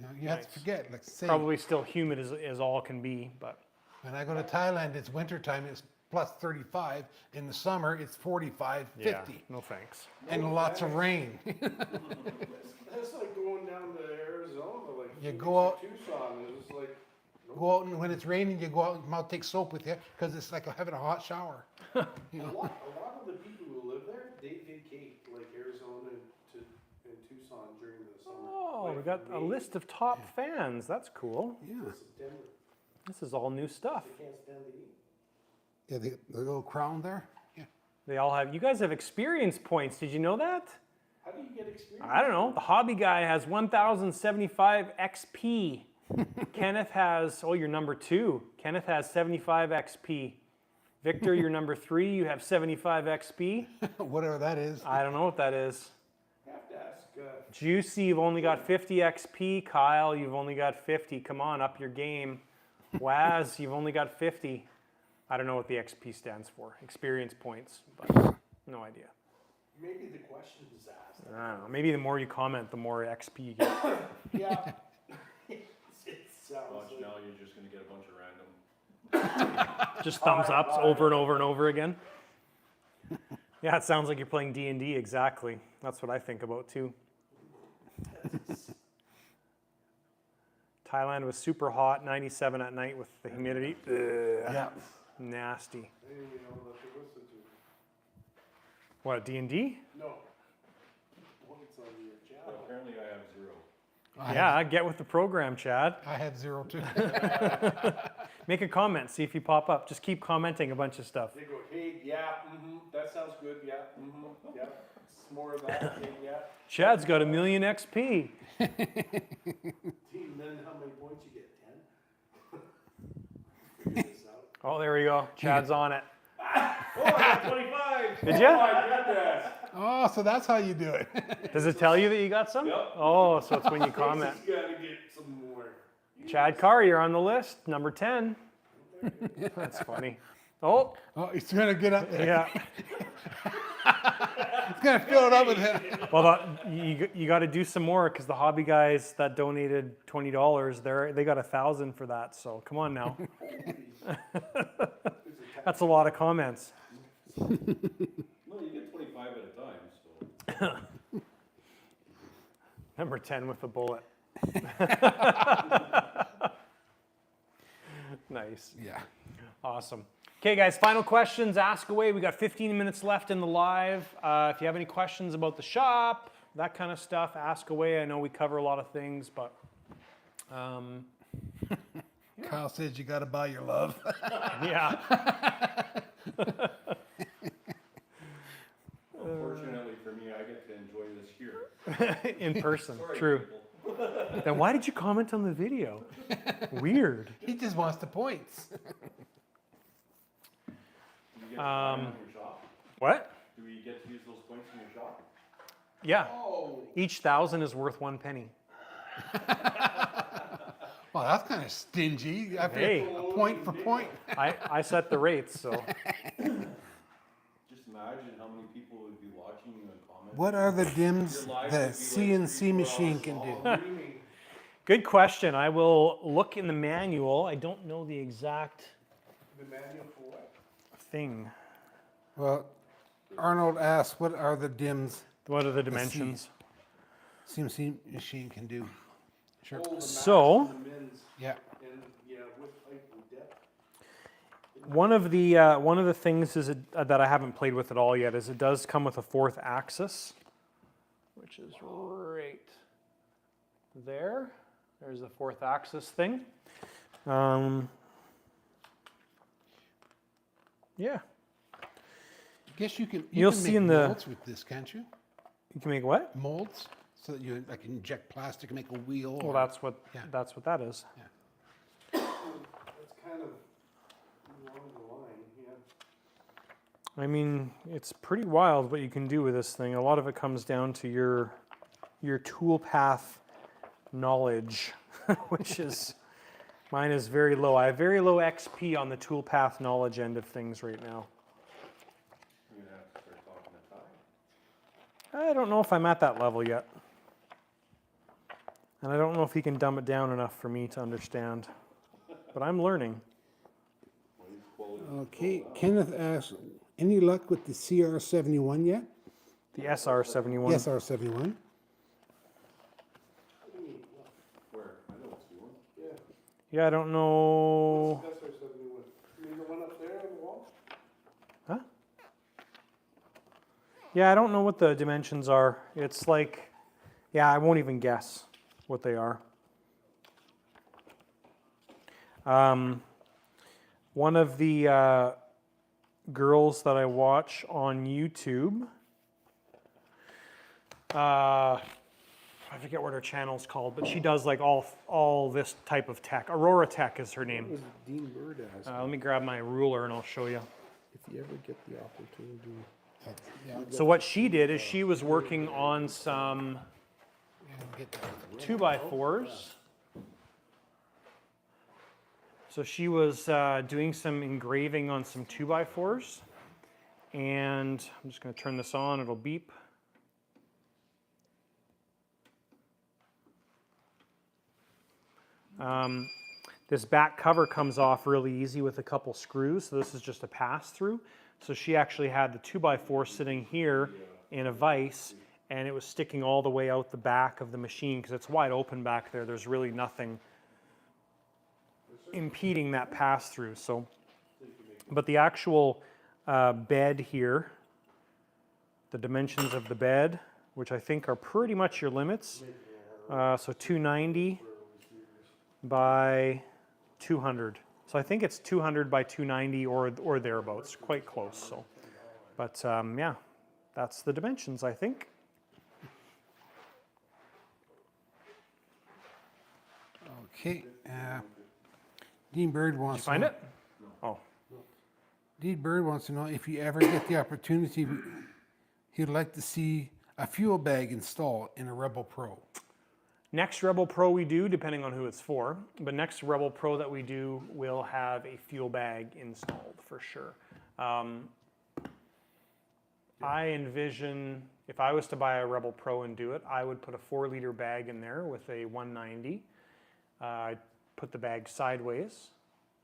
You know, you have to Nice. forget, like say, Probably still humid as all can be, but when I go to Thailand, it's wintertime, it's plus 35. In the summer, it's 45, 50. yeah, no thanks. And lots of rain. That's like going down to Arizona, like You 2 go weeks out- to Tucson, it's just like, Go out and when it's raining, you go out and take soap with you because it's like having a hot shower. a lot of the people who live there, they vacate like Arizona and Tucson during the summer. Oh, Like we got a May list of top fans. That's cool. Yeah. to September. This is all new stuff. They can't stand the heat. Yeah, the little crown there. Yeah. They all have, you guys have experience points. Did you know that? How do you get experience? I don't know. The hobby guy has 1,075 XP. Kenneth has, oh, you're number 2. Kenneth has 75 XP. Victor, you're number 3. You have 75 XP. Whatever that is. I don't know what that is. You have to ask, Juicy, you've only got 50 XP. Kyle, you've only got 50. Come on, up your game. Waz, you've only got 50. I don't know what the XP stands for. Experience points, but no idea. maybe the question is asked. I don't know. Maybe the more you comment, the more XP you get. Yeah. It sounds Watch like. now, you're just gonna get a bunch of random. Just thumbs ups over and over and over again. Yeah, it sounds like you're playing D&D, exactly. That's what I think about too. Thailand was super hot, 97 at night with the humidity. Ugh, Yeah. nasty. Hey, you know what to listen to. What, D&D? No. Points on your job. Apparently I have 0. Yeah, get with the program, Chad. I had 0 too. Mm-hmm. Make a comment, see if you pop up. Just keep commenting a bunch of stuff. They go, hey, yeah, that sounds good, yeah, yeah. Some more of that, okay, yeah. Chad's got 1,000,000 XP. Team, then how many points you get? 10? Figure this out. Oh, there we go. Chad's on it. Oh, I got 25! Did ya? Oh, my goodness! Oh, so that's how you do it. Does it tell you that you got some? Yep. Oh, so it's when you comment. He's gotta get some more. Chad Carr, you're on the list, number 10. That's funny. Oh, Oh, he's gonna get up there. yeah. He's gonna fill it up with it. Well, you got to do some more because the hobby guys that donated $20, they got 1,000 for that. So come on now. That's a lot of comments. No, you get 25 at a time, so. Number 10 with a bullet. Nice. Yeah. Awesome. Okay, guys, final questions. Ask away. We got 15 minutes left in the live. If you have any questions about the shop, that kind of stuff, ask away. I know we cover a lot of things, but Kyle says you gotta buy your love. yeah. Unfortunately for me, I get to enjoy this here. In person. Sorry, True. people. Then why did you comment on the video? Weird. He just wants the points. Do you get to buy them in your shop? What? Do we get to use those points in your shop? Yeah. Oh, Each 1,000 is worth 1 penny. Well, that's kind of stingy. I feel Hey. a point for point. I set the rates, so. Just imagine how many people would be watching you and commenting. What are the dims Your life the would be like CNC 3-4 machine hours can do? long. dreaming. Good question. I will look in the manual. I don't know the exact The manual for what? thing. Well, Arnold asked, what are the dims What are the dimensions? CNC machine can do? Sure. Oh, the max So- and the mins, Yeah. and, yeah, with height and depth. One of the things is that I haven't played with at all yet is it does come with a 4th axis, which is right there. There's the 4th axis thing. Yeah, Guess you can. You'll can see make in the- molds with this, can't you? you can make what? Molds, so that you like inject plastic and make a wheel. Well, or- that's what Yeah. that is. That's kind of along the line, yeah. I mean, it's pretty wild what you can do with this thing. A lot of it comes down to your tool path knowledge, which is mine is very low. I have very low XP on the tool path knowledge end of things right now. You're gonna have to start talking to Ty. I don't know if I'm at that level yet. And I don't know if he can dumb it down enough for me to understand, but I'm learning. Okay, Kenneth asks, any luck with the CR71 yet? The SR71. The SR71. Where? I don't see one. Yeah. Yeah, I don't know. That's our 71. You mean the one up there on the wall? Huh? Yeah, I don't know what the dimensions are. It's like, yeah, I won't even guess what they are. One of the girls that I watch on YouTube, I forget what her channel's called, but she does like all this type of tech. Aurora Tech is her name. Was Dean Bird asked Let me grab my ruler and I'll show you. if you ever get the opportunity. Yeah, So what she did is she was working on some get that. 2x4s. So she was doing some engraving on some 2x4s. And I'm just going to turn this on, it'll beep. This back cover comes off really easy with a couple screws. So this is just a pass through. So she actually had the 2x4 sitting here in a vise, and it was sticking all the way out the back of the machine because it's wide open back there. There's really nothing impeding that pass through. So, but the actual bed here, the dimensions of the bed, which I think are pretty much your limits. So 290 by 200. So I think it's 200 by 290 or thereabouts, quite close. So, but yeah, that's the dimensions, I think. Okay, Dean Bird Did wants you find to it? Oh, Dean Bird wants to know if you ever get the opportunity, he'd like to see a fuel bag installed in a Rebel Pro. next Rebel Pro we do, depending on who it's for, but next Rebel Pro that we do will have a fuel bag installed for sure. I envision, if I was to buy a Rebel Pro and do it, I would put a 4-liter bag in there with a 190. I'd put the bag sideways.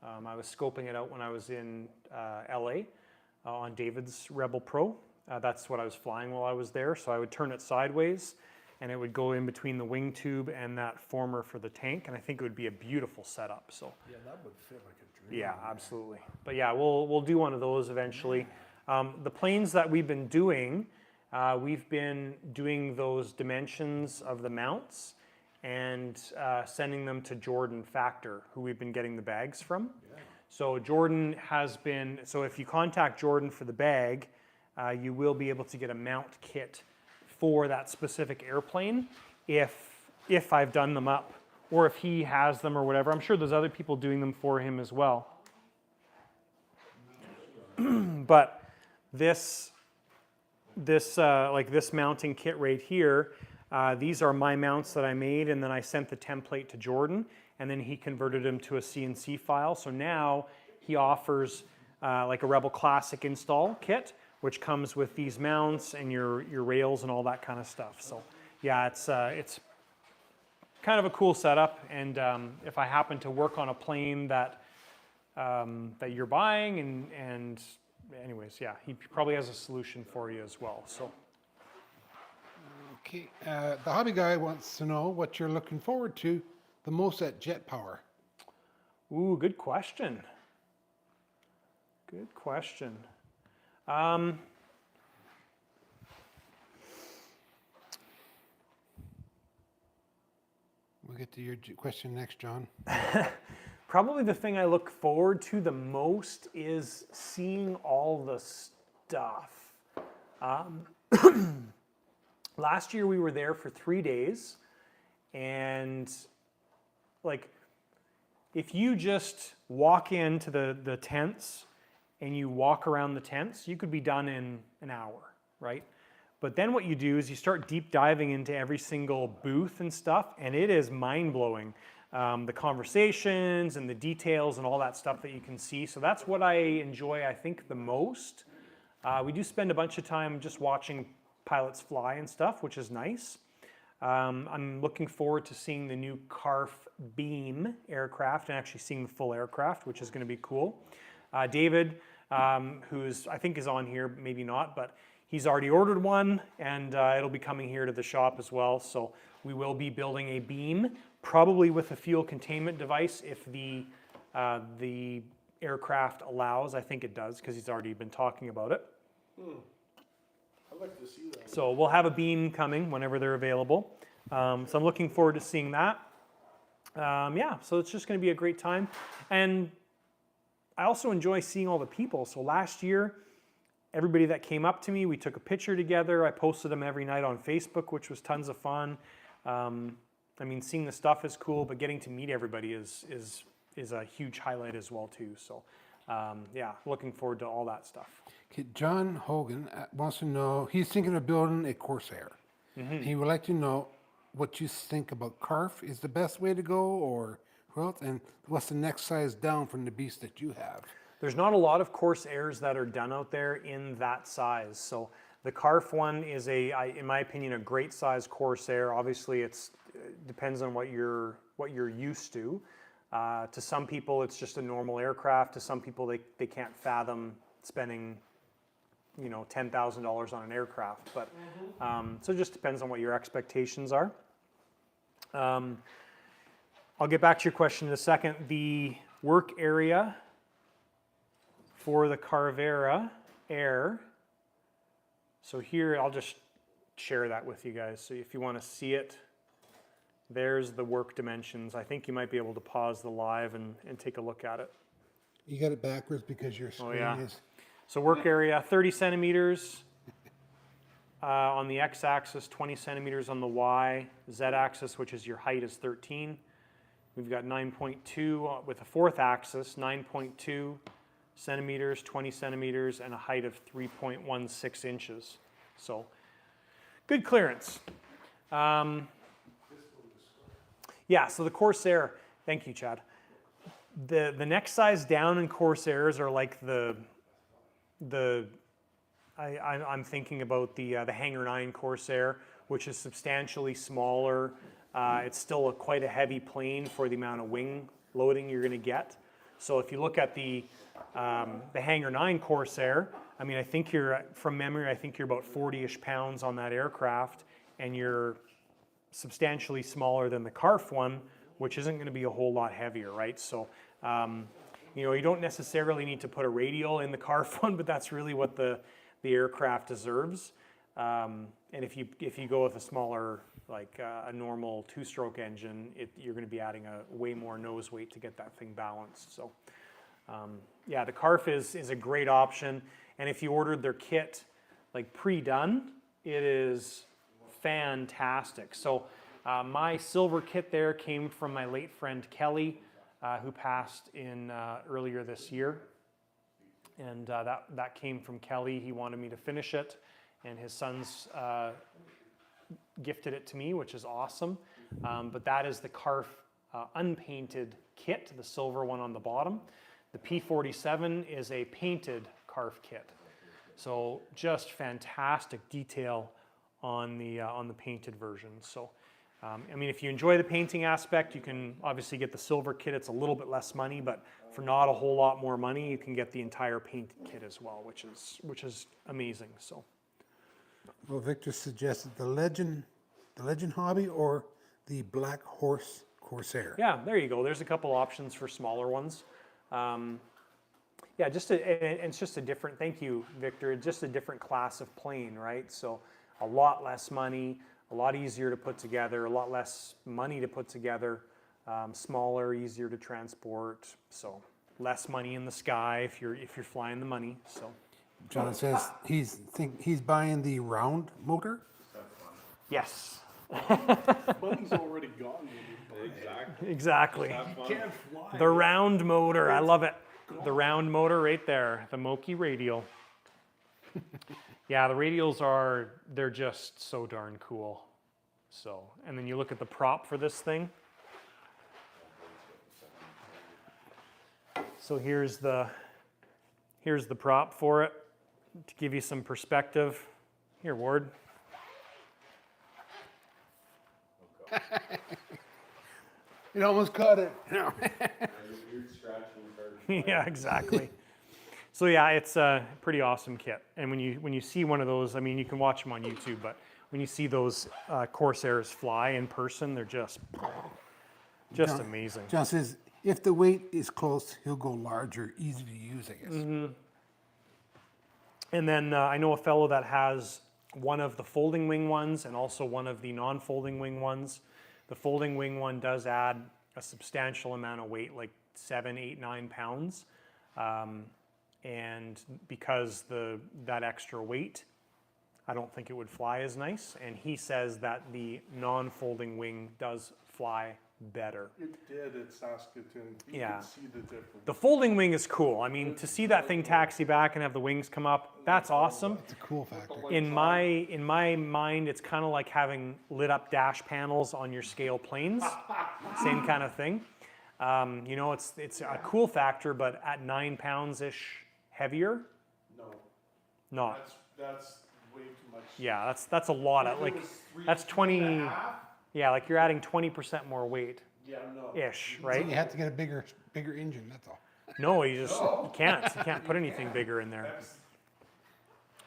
I was scoping it out when I was in LA on David's Rebel Pro. That's what I was flying while I was there. So I would turn it sideways and it would go in between the wing tube and that former for the tank. And I think it would be a beautiful setup. So Yeah, that would fit like a dream. yeah, absolutely. But yeah, we'll do one of those eventually. The planes that we've been doing those dimensions of the mounts and sending them to Jordan Factor, who we've been getting the bags from. Yeah. So Jordan has been, so if you contact Jordan for the bag, you will be able to get a mount kit for that specific airplane if I've done them up or if he has them or whatever. I'm sure there's other people doing them for him as well. But this mounting kit right here, these are my mounts that I made, and then I sent the template to Jordan, and then he converted them to a CNC file. So now he offers like a Rebel Classic install kit, which comes with these mounts and your rails and all that kind of stuff. So yeah, it's kind of a cool setup. And if I happen to work on a plane that you're buying, and anyways, yeah, he probably has a solution for you as well. So. Okay, the hobby guy wants to know what you're looking forward to the most at Jetpower. Ooh, good question. Good question. We'll get to your question next, John. Probably the thing I look forward to the most is seeing all the stuff. Last year we were there for 3 days, and like if you just walk into the tents and you walk around the tents, you could be done in an hour, right? But then what you do is you start deep diving into every single booth and stuff, and it is mind-blowing. The conversations and the details and all that stuff that you can see. So that's what I enjoy, I think, the most. We do spend a bunch of time just watching pilots fly and stuff, which is nice. I'm looking forward to seeing the new CARF Beam aircraft and actually seeing the full aircraft, which is going to be cool. David, who's I think is on here, maybe not, but he's already ordered one, and it'll be coming here to the shop as well. So we will be building a beam, probably with a fuel containment device if the aircraft allows. I think it does because he's already been talking about it. I'd like to see that. So we'll have a beam coming whenever they're available. So I'm looking forward to seeing that. Yeah, so it's just going to be a great time. And I also enjoy seeing all the people. So last year, everybody that came up to me, we took a picture together. I posted them every night on Facebook, which was tons of fun. I mean, seeing the stuff is cool, but getting to meet everybody is a huge highlight as well too. So yeah, looking forward to all that stuff. Okay, John Hogan wants to know, he's thinking of building a Corsair. He would like to know what you think about CARF is the best way to go, or who else, and what's the next size down from the beast that you have? There's not a lot of Corsairs that are done out there in that size. So the CARF one is in my opinion, a great size Corsair. Obviously, it depends on what you're used to. To some people, it's just a normal aircraft. To some people, they can't fathom spending, $10,000 on an aircraft. But so it just depends on what your expectations are. I'll get back to your question in a second. The work area for the Carvera Air. So here, I'll just share that with you guys. So if you want to see it, there's the work dimensions. I think you might be able to pause the live and take a look at it. You got it backwards because your screen is... So work area, 30 centimeters on the x-axis, 20 centimeters on the y. Z-axis, which is your height, is 13. We've got 9.2 with a fourth axis, 9.2 centimeters, 20 centimeters, and a height of 3.16 inches. So good clearance. Yeah, so the Corsair, thank you, Chad. The next size down in Corsairs are like I'm thinking about the Hangar 9 Corsair, which is substantially smaller. It's still quite a heavy plane for the amount of wing loading you're going to get. So if you look at the Hangar 9 Corsair, I mean, I think from memory, I think you're about 40-ish pounds on that aircraft, and you're substantially smaller than the CARF one, which isn't going to be a whole lot heavier, right? So, you don't necessarily need to put a radial in the CARF one, but that's really what the aircraft deserves. And if you go with a smaller, like a normal two-stroke engine, you're going to be adding a way more nose weight to get that thing balanced. So, yeah, the CARF is a great option. And if you ordered their kit like pre-done, it is fantastic. So my silver kit there came from my late friend Kelly, who passed in earlier this year. And that came from Kelly. He wanted me to finish it, and his sons gifted it to me, which is awesome. But that is the CARF unpainted kit, the silver one on the bottom. The P47 is a painted CARF kit. So just fantastic detail on the painted version. So, I mean, if you enjoy the painting aspect, you can obviously get the silver kit. It's a little bit less money, but for not a whole lot more money, you can get the entire painted kit as well, which is amazing. So, Well, Victor suggested the Legend Hobby or the Black Horse Corsair. yeah, there you go. There's a couple options for smaller ones. Yeah, it's just a different. Thank you, Victor. Just a different class of plane, right? So, a lot less money, a lot easier to put together, a lot less money to put together, smaller, easier to transport. So less money in the sky if you're flying the money. So John says he's buying the round motor. yes, Money's already gone. exactly. Can't fly. The round motor, I love it. The round motor right there, the Moki radial. Yeah, the radials they're just so darn cool. So, and then you look at the prop for this thing. So here's the prop for it to give you some perspective. Here, Ward. It almost caught it. You're scratching the card. Yeah, exactly. So yeah, it's a pretty awesome kit. And when you see one of those, I mean, you can watch them on YouTube, but when you see those Corsairs fly in person, they're just John- amazing. John says, if the weight is close, he'll go larger, easy to use, I guess. And then I know a fellow that has one of the folding wing ones and also one of the non-folding wing ones. The folding wing one does add a substantial amount of weight, like 7, 8, 9 pounds. And because that extra weight, I don't think it would fly as nice. And he says that the non-folding wing does fly better. It did at Saskatoon. You Yeah. could see the difference. The folding wing is cool. I mean, to see that thing taxi back and have the wings come up, that's awesome. It's a cool factor. In my mind, it's kind of like having lit up dash panels on your scale planes. Same kind of thing. You know, it's a cool factor, but at 9 pounds ish heavier, No, not. that's way too much. Yeah, that's a lot. If it Like was 3, that's 20. 3.5, Yeah, like you're adding 20% more weight yeah, no. ish, So right? you have to get a bigger engine, that's all. No, you can't put anything bigger in there. That's,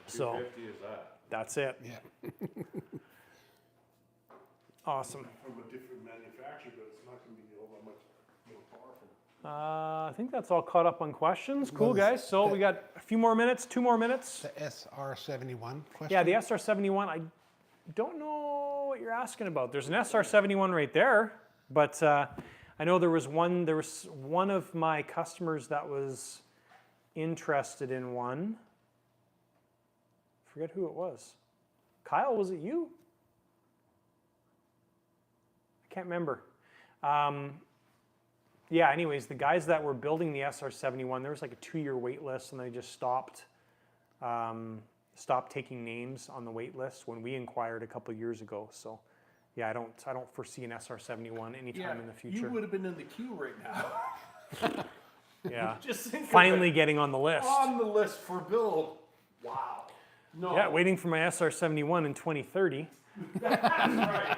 So 250 is that. that's it. Yeah. Awesome. from a different manufacturer, but it's not gonna be all that much more powerful. I think that's all caught up on questions. Cool, Well, this- guys. So we got a few more minutes, 2 more minutes. The SR71 question? Yeah, the SR71, I don't know what you're asking about. There's an SR71 right there, but I know there was one of my customers that was interested in one. Forget who it was. Kyle, was it you? I can't remember. Yeah, anyways, the guys that were building the SR71, there was like a 2-year wait list, and they just stopped taking names on the wait list when we inquired a couple years ago. So, yeah, I don't foresee an SR71 anytime in the You future. would have been in the queue right now. Yeah, Just think of finally it. getting on the list. On the list for build. Wow. No. Yeah, waiting for my SR71 in 2030. That's right.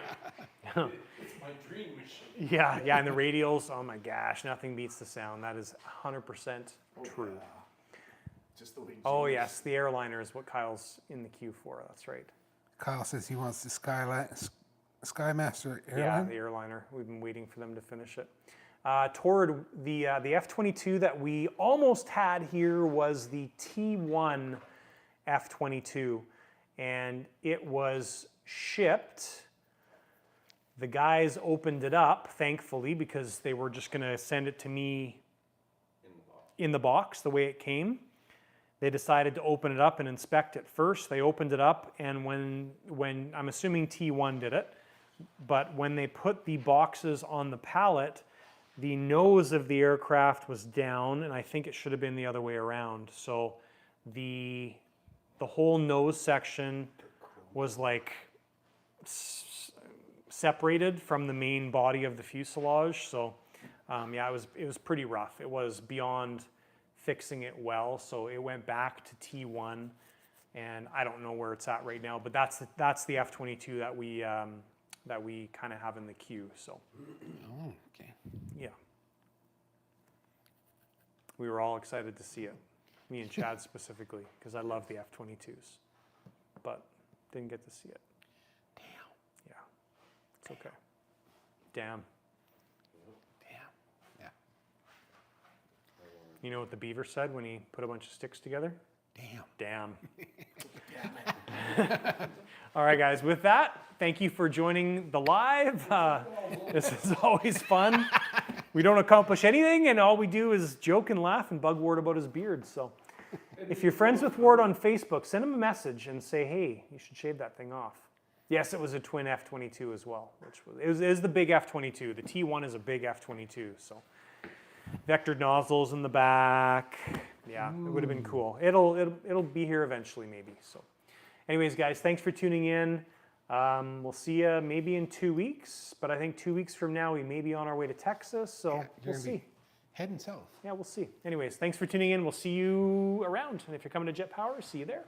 It's my dream machine. Yeah, and the radials. Oh my gosh, nothing beats the sound. That is 100% true. Just the way. Oh yes, the airliner is what Kyle's in the queue for. That's right. Kyle says he wants the Skymaster Yeah, airline. the airliner. We've been waiting for them to finish it. Toward the F-22 that we almost had here was the T1 F-22, and it was shipped. The guys opened it up, thankfully, because they were just going to send it to me in the box the way it came. They decided to open it up and inspect it first. They opened it up, and when I'm assuming T1 did it, but when they put the boxes on the pallet, the nose of the aircraft was down, and I think it should have been the other way around. So the whole nose section was like separated from the main body of the fuselage. So yeah, it was pretty rough. It was beyond fixing it well. So it went back to T1, and I don't know where it's at right now. But that's the F-22 that we kind of have in the queue. So Oh, okay. yeah, we were all excited to see it. Me and Chad specifically, because I love the F-22s, but didn't get to see it. Damn. Yeah, it's okay. Damn. Damn. Yeah. You know what the beaver said when he put a bunch of sticks together? Damn. Damn. All right, guys, with that, thank you for joining the live. This is always fun. We don't accomplish anything, and all we do is joke and laugh and bug Ward about his beard. So if you're friends with Ward on Facebook, send him a message and say, hey, you should shave that thing off. Yes, it was a twin F-22 as well, which it is the big F-22. The T1 is a big F-22, so vectored nozzles in the back. Yeah, it would have been cool. It'll be here eventually, maybe. So, anyways, guys, thanks for tuning in. We'll see you maybe in 2 weeks, but I think 2 weeks from now we may be on our way to Texas. So Yeah, we'll you're gonna be see. heading south. Yeah, we'll see. Anyways, thanks for tuning in. We'll see you around, and if you're coming to Jetpower, see you there.